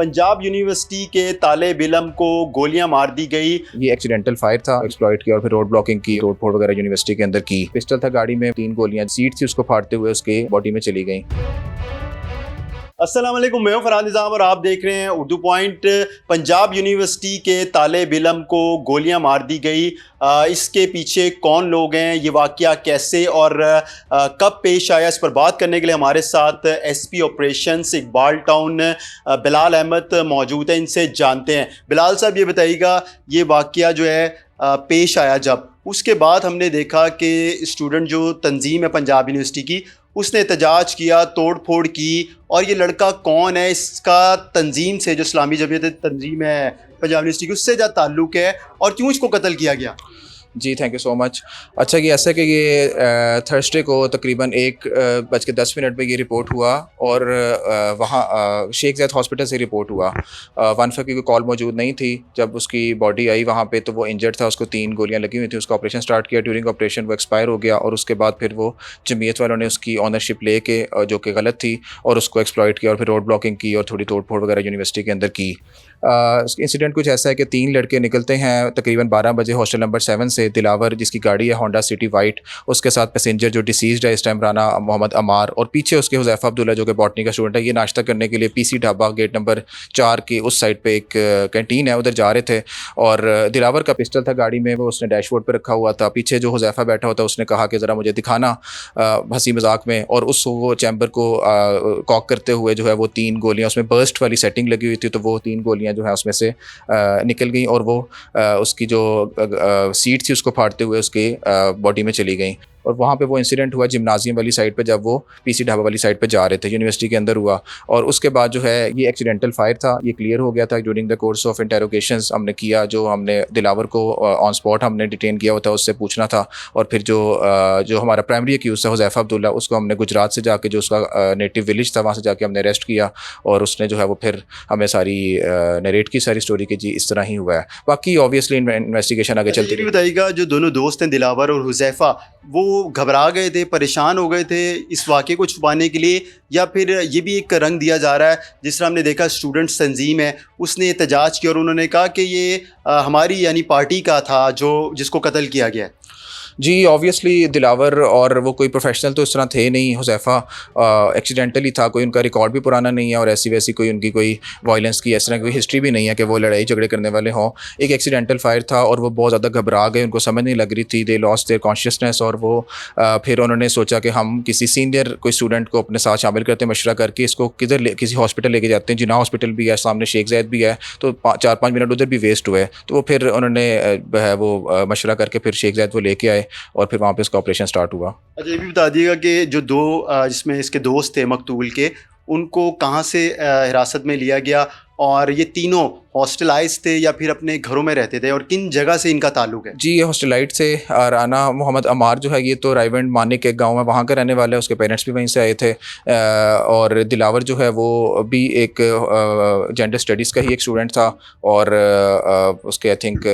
Punjab university के तालिब इल्म को गोलियां मार दी गई। ये एक्सीडेंटल फायर था, एक्सप्लॉइट किया और फिर रोड ब्लॉकिंग की, तोड़ फोड़ वगैरह यूनिवर्सिटी के अंदर की। पिस्टल था गाड़ी में, 3 गोलियां सीट थी उसको फाड़ते हुए उसके बॉडी में चली गई। अस्सलाम वालेकुम, मैं हूं फरहान निज़ाम और आप देख रहे हैं उर्दू पॉइंट। पंजाब यूनिवर्सिटी के तालिब इल्म को गोलियां मार दी गई। इसके पीछे कौन लोग हैं, ये वाक़या कैसे और कब पेश आया, इस पर बात करने के लिए हमारे साथ SP operations Iqbal town Bilal Ahmed मौजूद हैं। इनसे जानते हैं। बिलाल साहब, ये बताइएगा, ये वाक़या जो है पेश आया जब, उसके बाद हमने देखा कि स्टूडेंट जो तंजीम है पंजाब यूनिवर्सिटी की, उसने एहतजाज किया, तोड़ फोड़ की, और ये लड़का कौन है, इसका तंजीम से, जो इस्लामी जमीयत तंजीम है पंजाब यूनिवर्सिटी की, उससे क्या ताल्लुक़ है और क्यों इसको कत्ल किया गया? जी थैंक यू सो मच। अच्छा, ये ऐसा कि ये थर्सडे को तकरीबन 1:10 पे ये रिपोर्ट हुआ और वहाँ शेख ज़ैद हॉस्पिटल से रिपोर्ट हुआ। 1 की कोई कॉल मौजूद नहीं थी। जब उसकी बॉडी आई वहाँ पे तो वो इंजर्ड था, उसको 3 गोलियाँ लगी हुई थी। उसका ऑपरेशन स्टार्ट किया, ड्यूरिंग ऑपरेशन वो एक्सपायर हो गया और उसके बाद फिर वो जमीयत वालों ने उसकी ऑनरशिप ले के, जो कि गलत थी, और उसको एक्सप्लॉइट किया और फिर रोड ब्लॉकिंग की और थोड़ी तोड़ फोड़ वगैरह यूनिवर्सिटी के अंदर की। इंसिडेंट कुछ ऐसा है कि 3 लड़के निकलते हैं तकरीबन 12 बजे हॉस्टल नंबर 7 से। दिलावर, जिसकी गाड़ी है होंडा सिटी वाइट, उसके साथ पैसेंजर जो डिसीज्ड है इस टाइम, राना मोहम्मद अमार, और पीछे उसके हुज़ैफ़ा अब्दुल्ला जो कि बॉटनी का स्टूडेंट है। ये नाश्ता करने के लिए पीसी ढाबा गेट नंबर 4 की उस साइड पे एक कैंटीन है, उधर जा रहे थे। और दिलावर का पिस्टल था गाड़ी में, वो उसने डैशबोर्ड पर रखा हुआ था। पीछे जो हुज़ैफ़ा बैठा होता, उसने कहा कि ज़रा मुझे दिखाना, हंसी मजाक में, और उस वो चैम्बर को कॉक करते हुए जो है वो 3 गोलियाँ, उसमें बर्स्ट वाली सेटिंग लगी हुई थी, तो वो 3 गोलियाँ जो है उसमें से निकल गई और वो उसकी जो सीट थी उसको फाड़ते हुए उसके बॉडी में चली गई। और वहाँ पे वो इंसिडेंट हुआ जिम्नाजियम वाली साइड पे, जब वो पीसी ढाबा वाली साइड पे जा रहे थे, यूनिवर्सिटी के अंदर हुआ। और उसके बाद जो है ये एक्सीडेंटल फायर था, ये क्लियर हो गया था ड्यूरिंग द कोर्स ऑफ इंटेरोगेशंस हमने किया। जो हमने दिलावर को ऑन स्पॉट हमने डिटेन किया हुआ था, उससे पूछना था। और फिर जो हमारा प्राइमरी एक्यूज था हुज़ैफ़ा अब्दुल्ला, उसको हमने गुजरात से जाके, जो उसका नेटिव विलेज था, वहाँ से जाके हमने अरेस्ट किया और उसने जो है वो फिर हमें सारी नरेट की सारी स्टोरी की, जी इस तरह ही हुआ है। बाकी ऑब्वियसली इन्वेस्टिगेशन आगे चलती रही। बताइएगा, जो दोनों दोस्त हैं दिलावर और हुज़ैफ़ा, वो घबरा गए थे, परेशान हो गए थे इस वाक़े को छुपाने के लिए, या फिर ये भी एक रंग दिया जा रहा है, जिस तरह हमने देखा स्टूडेंट्स तंजीम है, उसने एहतजाज किया और उन्होंने कहा कि ये हमारी यानी पार्टी का था जो जिसको कत्ल किया गया है? जी ऑब्वियसली दिलावर और वो कोई प्रोफेशनल तो इस तरह थे नहीं। हुज़ैफ़ा एक्सीडेंटली था, कोई उनका रिकॉर्ड भी पुराना नहीं है और ऐसी वैसी कोई उनकी कोई वायलेंस की इस तरह कोई हिस्ट्री भी नहीं है कि वो लड़ाई झगड़े करने वाले हों। एक एक्सीडेंटल फायर था और वो बहुत ज़्यादा घबरा गए, उनको समझ नहीं लग रही थी, दे लॉस्ट देयर कॉन्शियसनेस। और वो फिर उन्होंने सोचा कि हम किसी सीनियर कोई स्टूडेंट को अपने साथ शामिल करते हैं, मशवरा करके इसको किसी हॉस्पिटल लेके जाते हैं। जिना हॉस्पिटल भी है, सामने शेख ज़ैद भी है, तो 4-5 मिनट उधर भी वेस्ट हुए। तो वो फिर उन्होंने वो मशवरा करके फिर शेख ज़ैद वो लेके आए और फिर वहाँ पे इसका ऑपरेशन स्टार्ट हुआ। अच्छा, ये भी बता दिएगा कि जो जिसमें इसके दोस्त थे मकतूल के, उनको कहाँ से हिरासत में लिया गया, और ये तीनों हॉस्टलाइज थे या फिर अपने घरों में रहते थे, और किन जगह से इनका ताल्लुक है? जी, ये हॉस्टलाइट से। राना मोहम्मद अमार जो है, ये तो रायवंड मानिक एक गांव है, वहाँ का रहने वाला है, उसके पेरेंट्स भी वहीं से आए थे। और दिलावर जो है वो भी एक जेंडर स्टडीज़ का ही एक स्टूडेंट था और उसके आई थिंक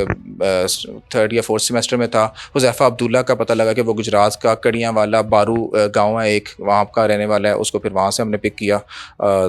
3rd या 4th सेमेस्टर में था। हुज़ैफ़ा अब्दुल्ला का पता लगा कि वो गुजरात का कड़ियाँ वाला बारू गाँव है एक, वहाँ का रहने वाला है, उसको फिर वहाँ से हमने पिक किया।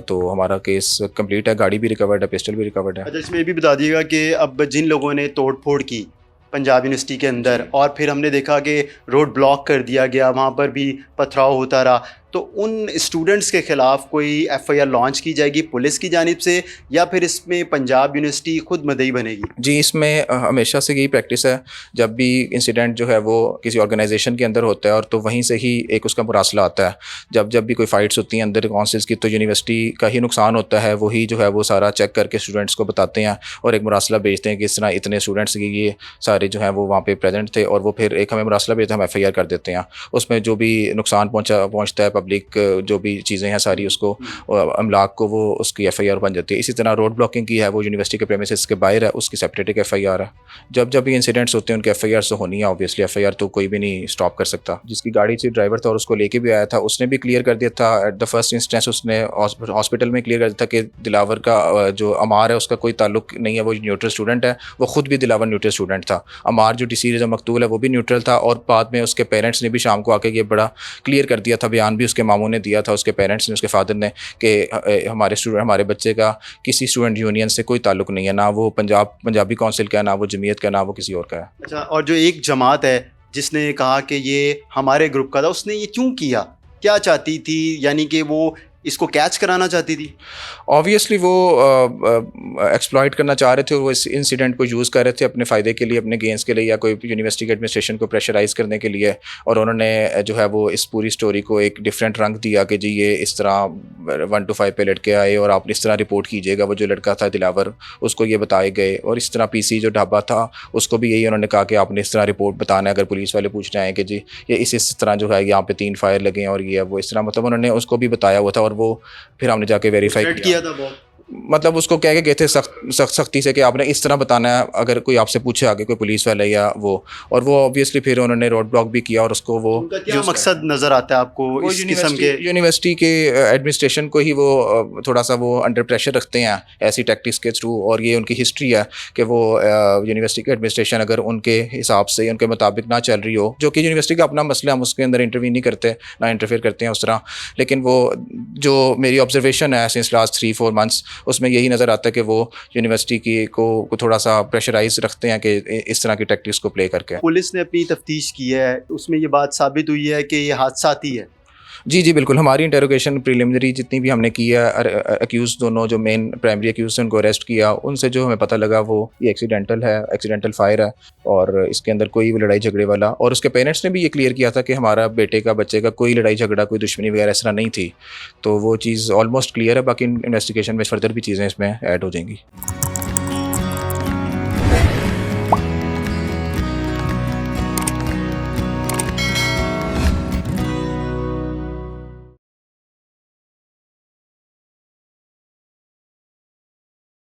तो हमारा केस कम्प्लीट है, गाड़ी भी रिकवर्ड है, पिस्टल भी रिकवर्ड है। अच्छा, इसमें ये भी बता दिएगा कि अब जिन लोगों ने तोड़ फोड़ की पंजाब यूनिवर्सिटी के अंदर, और फिर हमने देखा कि रोड ब्लॉक कर दिया गया, वहाँ पर भी पथराव होता रहा, तो उन स्टूडेंट्स के ख़िलाफ़ कोई FIR लॉन्च की जाएगी पुलिस की जानिब से, या फिर इसमें पंजाब यूनिवर्सिटी खुद मदई बनेगी? जी, इसमें हमेशा से यही प्रैक्टिस है, जब भी इंसिडेंट जो है वो किसी ऑर्गेनाइजेशन के अंदर होता है और तो वहीं से ही एक उसका मुरासला आता है। जब भी कोई फ़ाइट्स होती हैं अंदर काउंसिल्स की, तो यूनिवर्सिटी का ही नुकसान होता है, वही जो है वो सारा चेक करके स्टूडेंट्स को बताते हैं और एक मुरासला भेजते हैं कि इस तरह इतने स्टूडेंट्स की ये सारे जो हैं वो वहाँ पे प्रेजेंट थे, और वो फिर एक हमें मुरासला भेजते हैं, हम FIR कर देते हैं। उसमें जो भी नुकसान पहुँचता है, पब्लिक जो भी चीज़ें हैं सारी, उसको अमलाक को वो उसकी FIR बन जाती है। इसी तरह रोड ब्लॉकिंग की है, वो यूनिवर्सिटी के प्रेमिसेस के बाहर है, उसकी सेपरेट एक FIR है। जब भी इंसिडेंट्स होते हैं उनके FIR तो होनी है ऑब्वियसली, FIR तो कोई भी नहीं स्टॉप कर सकता। जिसकी गाड़ी से ड्राइवर था और उसको लेके भी आया था, उसने भी क्लियर कर दिया था एट द फर्स्ट इंस्टेंस, उसने हॉस्पिटल में क्लियर कर दिया था कि दिलावर का जो अमार है उसका कोई ताल्लुक नहीं है, वो न्यूट्रल स्टूडेंट है। वो खुद भी दिलावर न्यूट्रल स्टूडेंट था। अमार जो मकतूल है वो भी न्यूट्रल था, और बाद में उसके पेरेंट्स ने भी शाम को आके ये बड़ा क्लियर कर दिया था, बयान भी उसके मामू ने दिया था, उसके पेरेंट्स ने, उसके फादर ने, कि हमारे बच्चे का किसी स्टूडेंट यूनियन से कोई ताल्लुक़ नहीं है, ना वो पंजाबी काउंसिल का है, ना वो जमीयत का, ना वो किसी और का है। अच्छा, और जो एक जमात है जिसने कहा कि ये हमारे ग्रुप का था, उसने ये क्यों किया? क्या चाहती थी? यानी कि वो इसको कैच कराना चाहती थी? ऑब्वियसली वो एक्सप्लॉइट करना चाह रहे थे, वो इस इंसिडेंट को यूज़ कर रहे थे अपने फ़ायदे के लिए, अपने गेंस के लिए, या कोई यूनिवर्सिटी के एडमिनिस्ट्रेशन को प्रेशराइज़ करने के लिए। और उन्होंने जो है वो इस पूरी स्टोरी को एक डिफरेंट रंग दिया कि जी ये इस तरह 1 to 5 पे लड़के आए और आप इस तरह रिपोर्ट कीजिएगा। वो जो लड़का था दिलावर, उसको ये बताए गए, और इस तरह PC जो ढाबा था उसको भी यही उन्होंने कहा कि आपने इस तरह रिपोर्ट बताना है। अगर पुलिस वाले पूछ रहे हैं कि जी ये इस तरह जो है यहाँ पे 3 फायर लगे हैं और ये है वो, इस तरह मतलब उन्होंने उसको भी बताया हुआ था। और वो फिर हमने जाके वेरीफाई किया था बहुत। मतलब उसको कह के गए थे सख्ती से कि आपने इस तरह बताना है अगर कोई आपसे पूछे आगे, कोई पुलिस वाला या वो। और वो ऑब्वियसली फिर उन्होंने रोड ब्लॉक भी किया, और उसको वो उनका क्या मकसद नज़र आता है आपको इस किस्म के? यूनिवर्सिटी के एडमिनिस्ट्रेशन को ही वो थोड़ा सा वो अंडर प्रेशर रखते हैं ऐसी टैक्टिक्स के थ्रू। और ये उनकी हिस्ट्री है कि वो यूनिवर्सिटी के एडमिनिस्ट्रेशन अगर उनके हिसाब से, उनके मुताबिक ना चल रही हो, जो कि यूनिवर्सिटी का अपना मसला, हम उसके अंदर इंटरव्यू नहीं करते, ना इंटरफेयर करते हैं उस तरह। लेकिन वो जो मेरी ऑब्जर्वेशन है सिंस लास्ट 3-4 मंथ्स, उसमें यही नज़र आता है कि वो यूनिवर्सिटी की को थोड़ा सा प्रेशराइज रखते हैं कि इस तरह की टैक्टिक्स को प्ले करके। पुलिस ने अपनी तफ्तीश की है, उसमें ये बात साबित हुई है कि ये हादसाती है। जी बिल्कुल, हमारी इंटेरोगेशन प्रिलिमिनरी जितनी भी हमने की है, अक्यूज़ दोनों जो मेन प्राइमरी अक्यूज़ हैं उनको अरेस्ट किया, उनसे जो हमें पता लगा वो ये एक्सीडेंटल है, एक्सीडेंटल फायर है, और इसके अंदर कोई भी लड़ाई झगड़े वाला। और उसके पेरेंट्स ने भी ये क्लियर किया था कि हमारा बच्चे का कोई लड़ाई झगड़ा, कोई दुश्मनी वगैरह इस तरह नहीं थी। तो वो चीज़ ऑलमोस्ट क्लियर है। बाकी इन्वेस्टिगेशन में फर्दर भी चीज़ें इसमें ऐड हो जाएंगी।